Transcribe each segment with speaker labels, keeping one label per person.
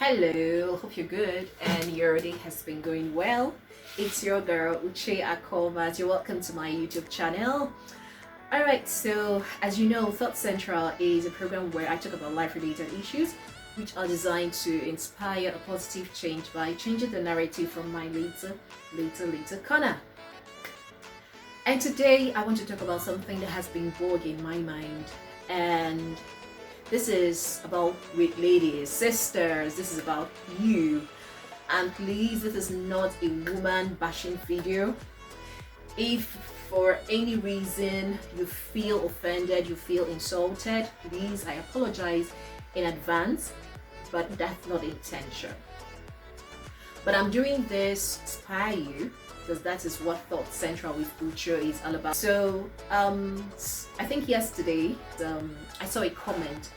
Speaker 1: Hello, hope you're good and your day has been going well. It's your girl Uche Akomas. You're welcome to my YouTube channel. Alright, so as you know, Thought Central is a program where I talk about life-related issues which are designed to inspire a positive change by changing the narrative from my later corner. And today I want to talk about something that has been bogging my mind, and this is about with ladies, sisters, this is about you. And please, this is not a woman bashing video. If for any reason you feel offended, you feel insulted, please, I apologize in advance, but that's not the intention. But I'm doing this to inspire you, because that is what Thought Central with Ucho is all about. So I think yesterday I saw a comment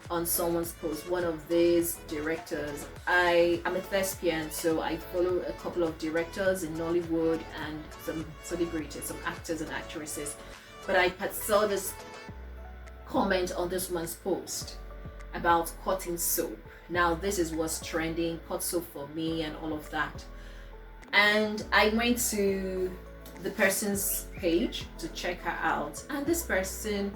Speaker 1: on someone's post. One of these directors, I am a thespian, so I follow a couple of directors in Nollywood and some celebrities, some actors and actresses. But I saw this comment on this one's post about cotton soap. Now this is what's trending, cotton soap for me and all of that. And I went to the person's page to check her out, and this person,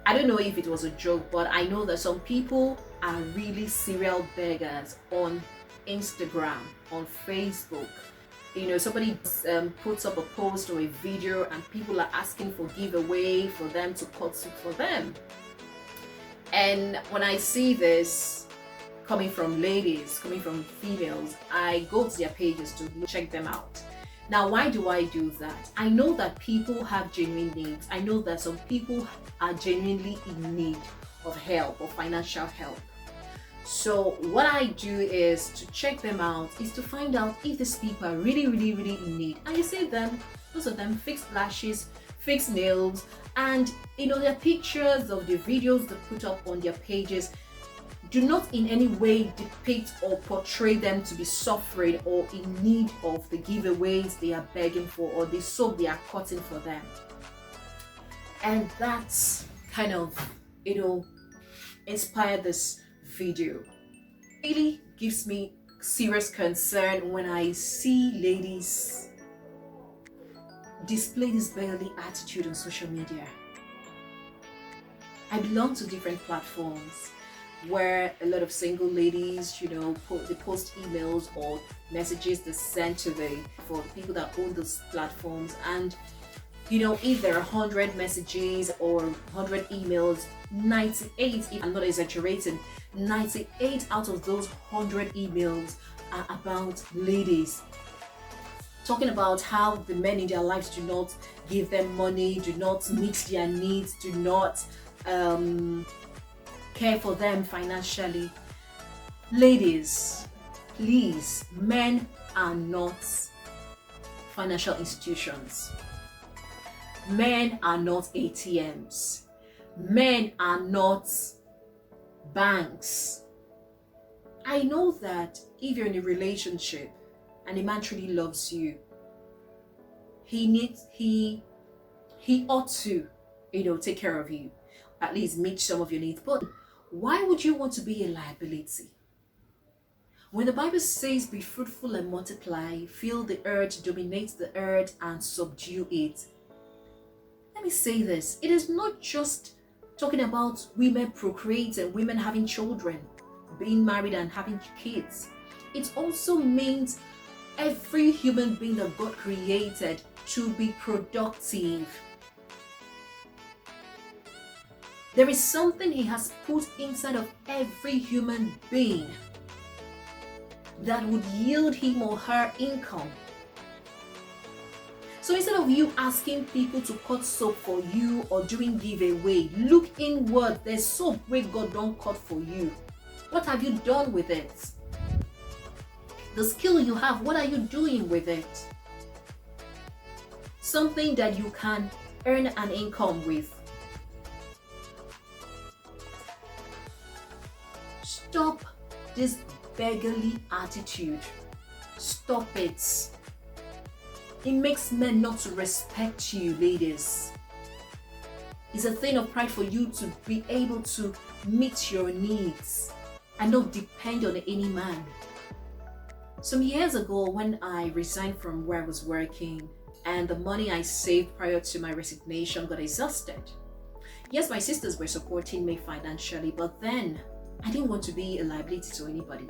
Speaker 1: I don't know if it was a joke, but I know that some people are really serial beggars on Instagram, on Facebook. You know, somebody puts up a post or a video and people are asking for giveaway for them to cut soup for them. And when I see this coming from ladies, coming from females, I go to their pages to check them out. Now, why do I do that? I know that people have genuine needs. I know that some people are genuinely in need of help or financial help. So what I do is to check them out, is to find out if these people are really in need. And you see them, most of them fixed lashes, fixed nails, and you know, their pictures of the videos they put up on their pages do not in any way depict or portray them to be suffering or in need of the giveaways they are begging for or the soap they are cutting for them. And that's kind of, you know, inspired this video. It really gives me serious concern when I see ladies display this beggarly attitude on social media. I belong to different platforms where a lot of single ladies, you know, they post emails or messages they send to for the people that own those platforms. And you know, if there are 100 messages or 100 emails, 98, if I'm not exaggerating, 98 out of those 100 emails are about ladies, talking about how the men in their lives do not give them money, do not meet their needs, do not care for them financially. Ladies, please, men are not financial institutions. Men are not ATMs. Men are not banks. I know that if you're in a relationship and a man truly loves you, he ought to, you know, take care of you, at least meet some of your needs. But why would you want to be a liability? When the Bible says, be fruitful and multiply, fill the earth, dominate the earth and subdue it. Let me say this, it is not just talking about women procreating, women having children, being married and having kids. It also means every human being that God created to be productive. There is something He has put inside of every human being that would yield him or her income. So instead of you asking people to cut soap for you or doing giveaway, look inward. There's soap where God don't cut for you. What have you done with it? The skill you have, what are you doing with it? Something that you can earn an income with. Stop this beggarly attitude. Stop it. It makes men not to respect you, ladies. It's a thing of pride for you to be able to meet your needs. and not depend on any man. Some years ago, when I resigned from where I was working and the money I saved prior to my resignation got exhausted. Yes, my sisters were supporting me financially, but then I didn't want to be a liability to anybody.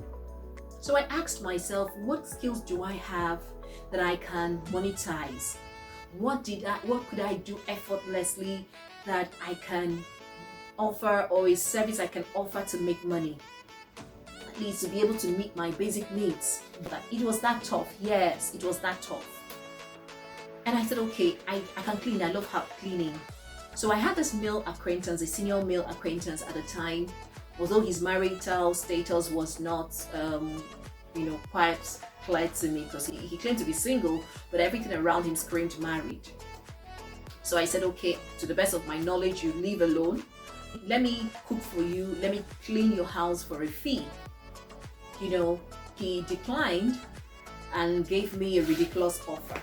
Speaker 1: So I asked myself, what skills do I have that I can monetize? What could I do effortlessly that I can offer, or a service I can offer to make money? At least to be able to meet my basic needs. But it was that tough. Yes, it was that tough. And I said, okay, I can clean. I love cleaning. So I had this male acquaintance, a senior male acquaintance at the time. Although his marital status was not, quite clear to me, because he claimed to be single, but everything around him screamed married. So I said, okay, to the best of my knowledge, you live alone. Let me cook for you. Let me clean your house for a fee. He declined and gave me a ridiculous offer,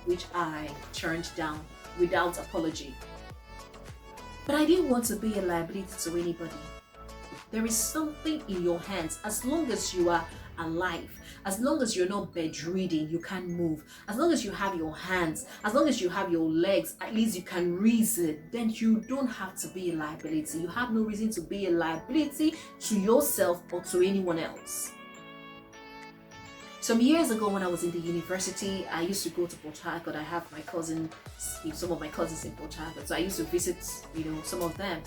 Speaker 1: which I turned down without apology. But I didn't want to be a liability to anybody. There is something in your hands. As long as you are alive, as long as you're not bedridden, you can move. As long as you have your hands, as long as you have your legs, at least you can reason, then you don't have to be a liability. You have no reason to be a liability to yourself or to anyone else. Some years ago, when I was in the university, I used to go to Port Harcourt. I have my cousins, some of my cousins in Port Harcourt, so I used to visit, some of them.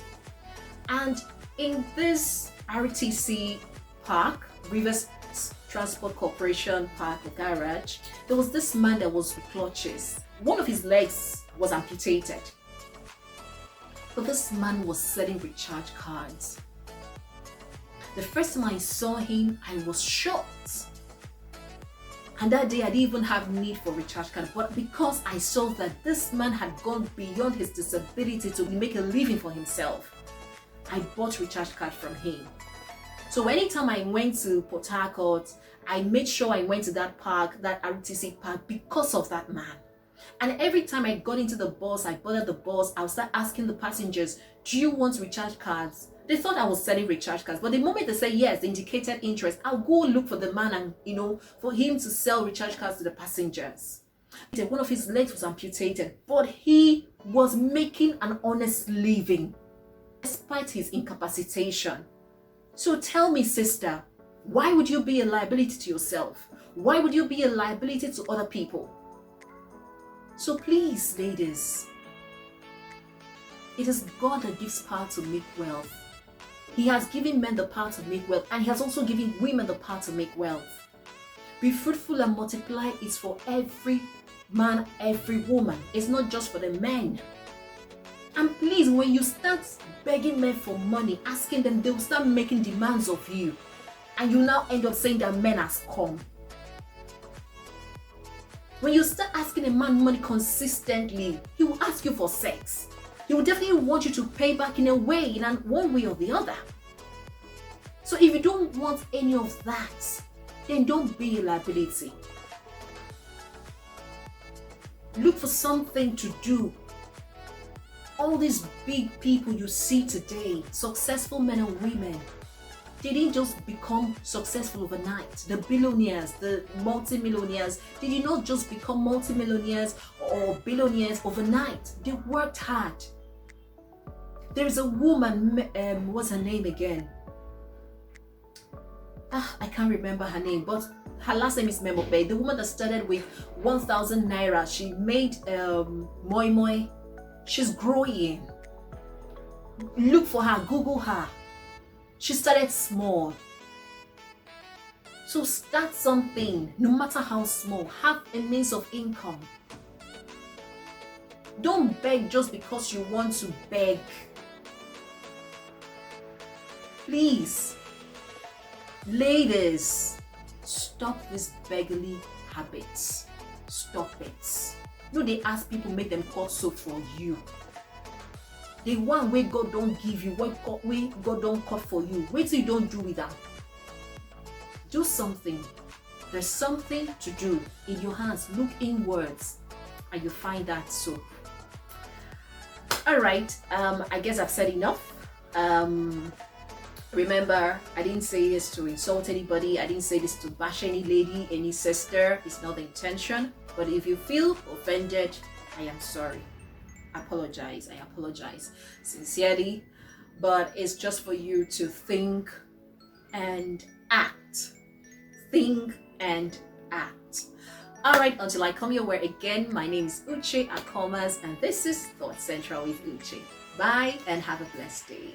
Speaker 1: And in this RTC park, Rivers Transport Corporation Park or garage, there was this man that was with clutches. One of his legs was amputated. But this man was selling recharge cards. The first time I saw him, I was shocked. And that day I didn't even have need for recharge card, but because I saw that this man had gone beyond his disability to make a living for himself, I bought recharge card from him. So anytime I went to Port Harcourt, I made sure I went to that park, that RTC park, because of that man. And every time I got into the bus, I boarded the bus, I would start asking the passengers, do you want recharge cards? They thought I was selling recharge cards, but the moment they said yes, they indicated interest, I'll go look for the man and, for him to sell recharge cards to the passengers. One of his legs was amputated, but he was making an honest living despite his incapacitation. So tell me, sister, why would you be a liability to yourself? Why would you be a liability to other people? So please, ladies, it is God that gives power to make wealth. He has given men the power to make wealth, and he has also given women the power to make wealth. Be fruitful and multiply is for every man, every woman. It's not just for the men. And please, when you start begging men for money, asking them, they will start making demands of you. And you now end up saying that men has come. When you start asking a man money consistently, he will ask you for sex. He will definitely want you to pay back in a way, in one way or the other. So if you don't want any of that, then don't be a liability. Look for something to do. All these big people you see today, successful men and women, they didn't just become successful overnight. The billionaires, the multimillionaires, they did not just become multimillionaires or billionaires overnight. They worked hard. There is a woman, what's her name again? I can't remember her name, but her last name is Memope. The woman that started with 1,000 naira, she made moi moi. She's growing. Look for her, Google her. She started small. So start something, no matter how small. Have a means of income. Don't beg just because you want to beg. Please, ladies, stop this beggarly habits. Stop it. No, they ask people make them cut soap for you. The one way God don't give you, way God don't cut for you. Wait till you don't do with that. Do something. There's something to do in your hands. Look inwards, and you find that soap. All right. I guess I've said enough. Remember, I didn't say this to insult anybody. I didn't say this to bash any lady, any sister. It's not the intention. But if you feel offended, I am sorry. I apologize sincerely. But it's just for you to think and act. Think and act. Alright, until I come your way again, my name is Uche Akomas, and this is Thought Central with Uche. Bye and have a blessed day.